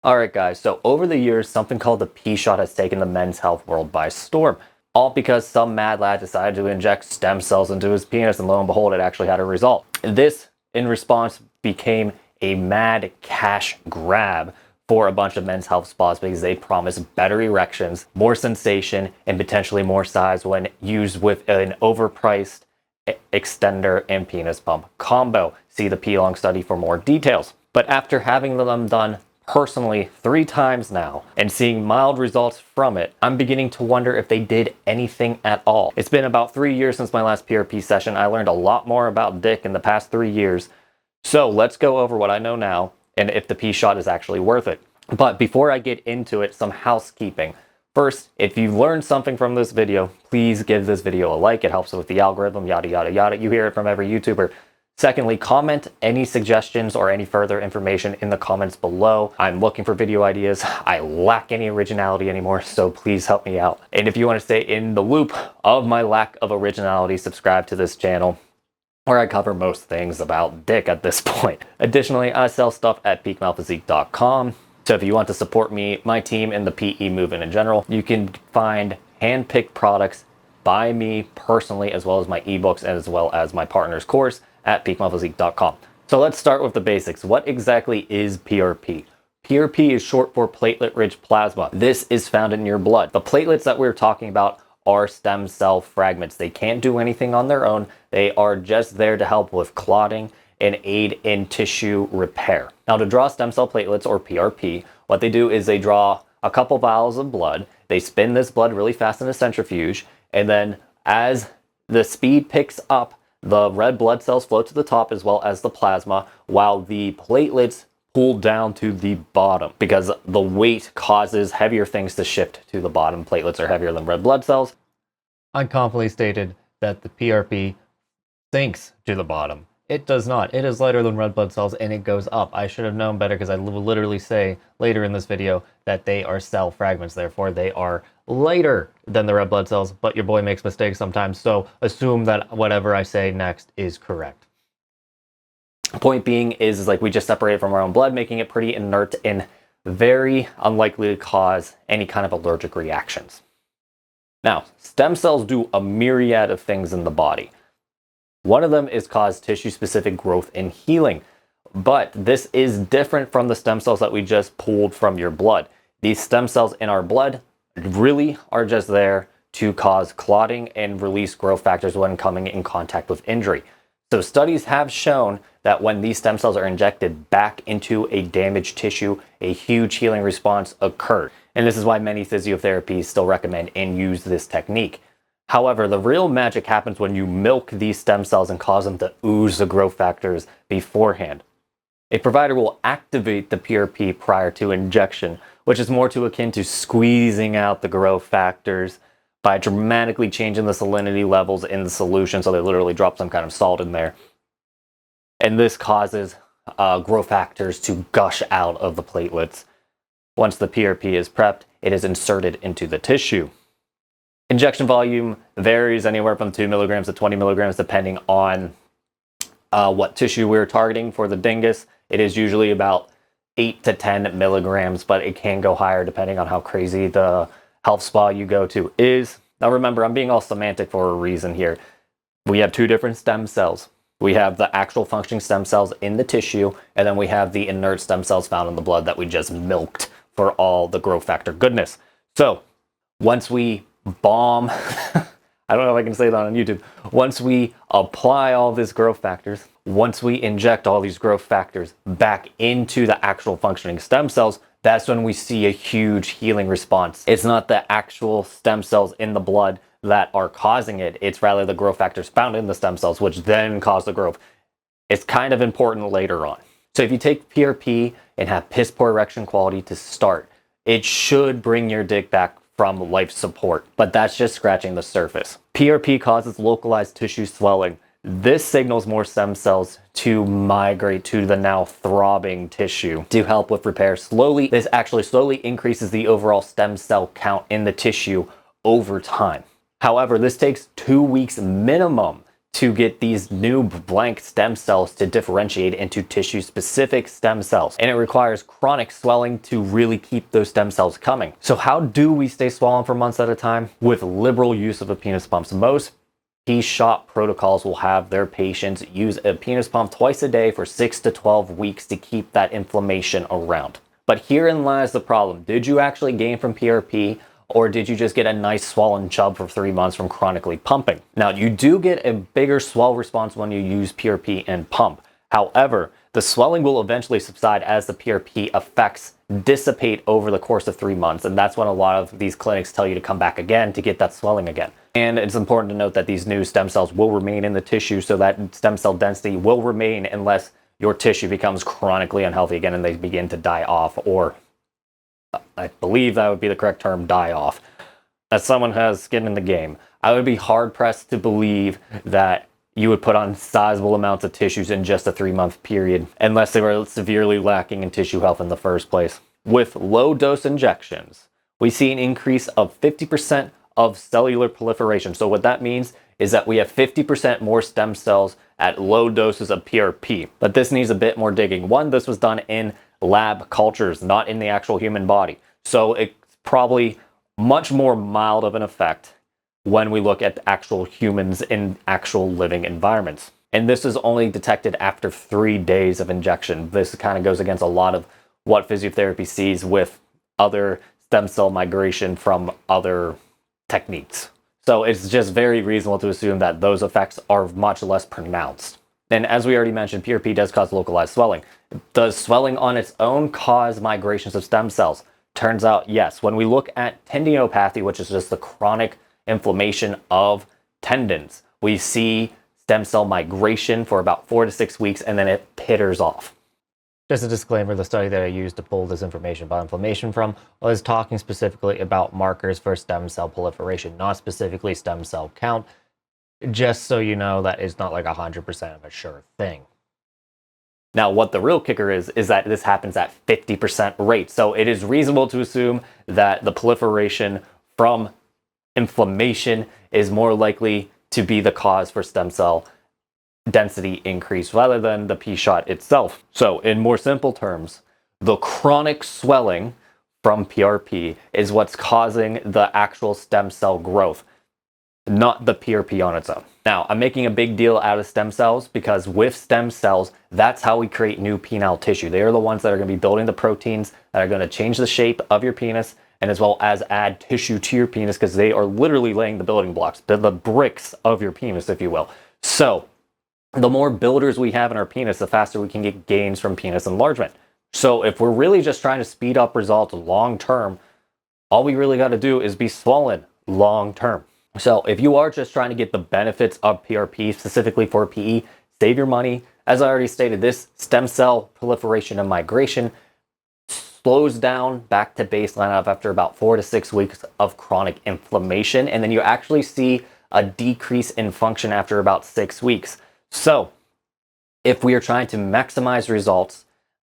Alright guys, so over the years, something called the P-shot has taken the men's health world by storm. All because some mad lad decided to inject stem cells into his penis, and lo and behold, it actually had a result. This, in response, became a mad cash grab for a bunch of men's health spas because they promise better erections, more sensation, and potentially more size when used with an overpriced extender and penis pump combo. See the P-long study for more details. But after having them done personally 3 times now and seeing mild results from it, I'm beginning to wonder if they did anything at all. It's been about 3 years since my last PRP session. I learned a lot more about dick in the past 3 years. So let's go over what I know now and if the P-shot is actually worth it. But before I get into it, some housekeeping. First, if you've learned something from this video, please give this video a like. It helps with the algorithm, yada, yada, yada. You hear it from every YouTuber. Secondly, comment any suggestions or any further information in the comments below. I'm looking for video ideas. I lack any originality anymore, so please help me out. And if you want to stay in the loop of my lack of originality, subscribe to this channel, where I cover most things about dick at this point. Additionally, I sell stuff at peakmalphysique.com. So if you want to support me, my team, and the PE movement in general, you can find hand-picked products by me personally, as well as my ebooks, as well as my partner's course at peakmalphysique.com. So let's start with the basics. What exactly is PRP? PRP is short for platelet-rich plasma. This is found in your blood. The platelets that we're talking about are stem cell fragments. They can't do anything on their own. They are just there to help with clotting and aid in tissue repair. Now, to draw stem cell platelets, or PRP, what they do is they draw a couple vials of blood. They spin this blood really fast in a centrifuge, and then as the speed picks up, the red blood cells float to the top as well as the plasma, while the platelets pull down to the bottom because the weight causes heavier things to shift to the bottom. Platelets are heavier than red blood cells. I confidently stated that the PRP sinks to the bottom. It does not. It is lighter than red blood cells and it goes up. I should have known better because I will literally say later in this video that they are cell fragments. Therefore, they are lighter than the red blood cells, but your boy makes mistakes sometimes, so assume that whatever I say next is correct. Point being is like we just separate it from our own blood, making it pretty inert and very unlikely to cause any kind of allergic reactions. Now, stem cells do a myriad of things in the body. One of them is cause tissue-specific growth and healing, but this is different from the stem cells that we just pulled from your blood. These stem cells in our blood really are just there to cause clotting and release growth factors when coming in contact with injury. So studies have shown that when these stem cells are injected back into a damaged tissue, a huge healing response occurs. And this is why many physiotherapies still recommend and use this technique. However, the real magic happens when you milk these stem cells and cause them to ooze the growth factors beforehand. A provider will activate the PRP prior to injection, which is more to akin to squeezing out the growth factors by dramatically changing the salinity levels in the solution, so they literally drop some kind of salt in there. And this causes growth factors to gush out of the platelets. Once the PRP is prepped, it is inserted into the tissue. Injection volume varies anywhere from 2 milligrams to 20 milligrams depending on what tissue we're targeting. For the dingus, it is usually about 8 to 10 milligrams, but it can go higher depending on how crazy the health spa you go to is. Now remember, I'm being all semantic for a reason here. We have 2 different stem cells. We have the actual functioning stem cells in the tissue, and then we have the inert stem cells found in the blood that we just milked for all the growth factor goodness. So once we bomb, I don't know if I can say that on YouTube. Once we apply all these growth factors, once we inject all these growth factors back into the actual functioning stem cells, that's when we see a huge healing response. It's not the actual stem cells in the blood that are causing it. It's rather the growth factors found in the stem cells, which then cause the growth. It's kind of important later on. So if you take PRP and have piss poor erection quality to start, it should bring your dick back from life support, but that's just scratching the surface. PRP causes localized tissue swelling. This signals more stem cells to migrate to the now throbbing tissue to help with repair. This actually slowly increases the overall stem cell count in the tissue over time. However, this takes 2 weeks minimum to get these new blank stem cells to differentiate into tissue-specific stem cells. And it requires chronic swelling to really keep those stem cells coming. So how do we stay swollen for months at a time? With liberal use of a penis pump. So most P-shot protocols will have their patients use a penis pump twice a day for 6 to 12 weeks to keep that inflammation around. But herein lies the problem. Did you actually gain from PRP? Or did you just get a nice swollen chub for 3 months from chronically pumping? Now, you do get a bigger swell response when you use PRP and pump. However, the swelling will eventually subside as the PRP effects dissipate over the course of 3 months. And that's when a lot of these clinics tell you to come back again to get that swelling again. And it's important to note that these new stem cells will remain in the tissue, so that stem cell density will remain unless your tissue becomes chronically unhealthy again and they begin to die off, or I believe that would be the correct term, die off. As someone who has skin in the game, I would be hard-pressed to believe that you would put on sizable amounts of tissues in just a 3-month period, unless they were severely lacking in tissue health in the first place. With low-dose injections, we see an increase of 50% of cellular proliferation. So what that means is that we have 50% more stem cells at low doses of PRP. But this needs a bit more digging. One, this was done in lab cultures, not in the actual human body. So it's probably much more mild of an effect when we look at actual humans in actual living environments. And this is only detected after 3 days of injection. This kind of goes against a lot of what physiotherapy sees with other stem cell migration from other techniques. So it's just very reasonable to assume that those effects are much less pronounced. And as we already mentioned, PRP does cause localized swelling. Does swelling on its own cause migrations of stem cells? Turns out, yes. When we look at tendinopathy, which is just the chronic inflammation of tendons, we see stem cell migration for about 4 to 6 weeks, and then it pitters off. Just a disclaimer, the study that I used to pull this information about inflammation from was talking specifically about markers for stem cell proliferation, not specifically stem cell count, just so you know that it's not like 100% of a sure thing. Now, what the real kicker is that this happens at 50% rate. So it is reasonable to assume that the proliferation from inflammation is more likely to be the cause for stem cell density increase rather than the P-shot itself. So in more simple terms, the chronic swelling from PRP is what's causing the actual stem cell growth, not the PRP on its own. Now, I'm making a big deal out of stem cells because with stem cells, that's how we create new penile tissue. They are the ones that are going to be building the proteins that are going to change the shape of your penis, and as well as add tissue to your penis, because they are literally laying the building blocks, the bricks of your penis, if you will. So the more builders we have in our penis, the faster we can get gains from penis enlargement. So if we're really just trying to speed up results long term, all we really got to do is be swollen long term. So if you are just trying to get the benefits of PRP, specifically for PE, save your money. As I already stated, this stem cell proliferation and migration slows down back to baseline after about 4 to 6 weeks of chronic inflammation, and then you actually see a decrease in function after about 6 weeks. So if we are trying to maximize results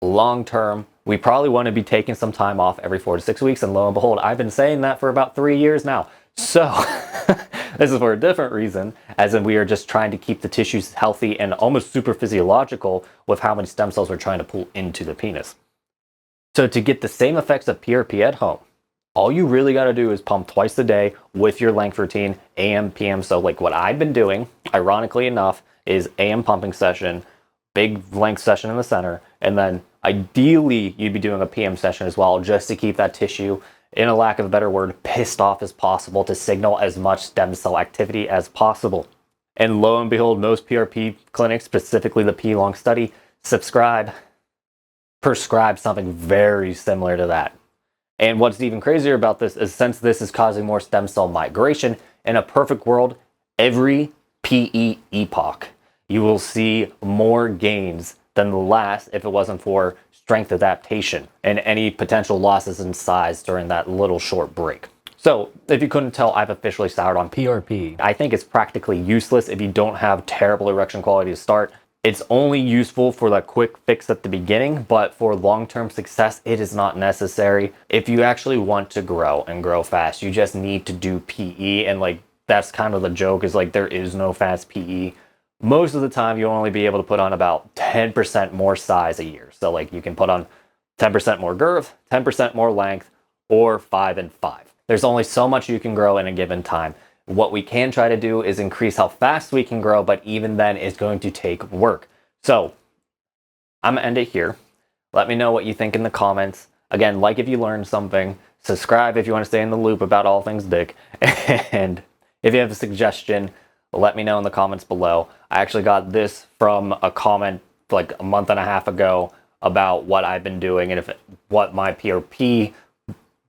long term, we probably want to be taking some time off every 4 to 6 weeks, and lo and behold, I've been saying that for about 3 years now. So this is for a different reason, as in we are just trying to keep the tissues healthy and almost super physiological with how many stem cells we're trying to pull into the penis. So to get the same effects of PRP at home, all you really got to do is pump twice a day with your length routine, AM, PM. So like what I've been doing, ironically enough, is AM pumping session, big length session in the center, and then ideally you'd be doing a PM session as well, just to keep that tissue, in a lack of a better word, pissed off as possible, to signal as much stem cell activity as possible. And lo and behold, most PRP clinics, specifically the P-Long study, prescribe something very similar to that. And what's even crazier about this is, since this is causing more stem cell migration, in a perfect world, every PE epoch, you will see more gains than the last if it wasn't for strength adaptation and any potential losses in size during that little short break. So if you couldn't tell, I've officially soured on PRP. I think it's practically useless if you don't have terrible erection quality to start. It's only useful for that quick fix at the beginning, but for long-term success, it is not necessary. If you actually want to grow and grow fast, you just need to do PE. And like, that's kind of the joke, is like, there is no fast PE. most of the time you'll only be able to put on about 10% more size a year. So like you can put on 10% more girth, 10% more length, or 5 and 5. There's only so much you can grow in a given time. What we can try to do is increase how fast we can grow, but even then it's going to take work. So I'm gonna end it here. Let me know what you think in the comments. Again, like if you learned something, subscribe if you want to stay in the loop about all things dick, and if you have a suggestion, let me know in the comments below. I actually got this from a comment like a month and a half ago about what I've been doing and what my PRP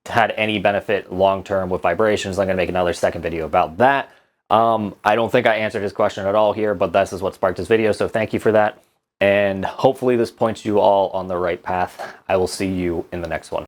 had any benefit long-term with vibrations. I'm going to make another second video about that. I don't think I answered his question at all here, but this is what sparked this video, so thank you for that. And hopefully this points you all on the right path. I will see you in the next one.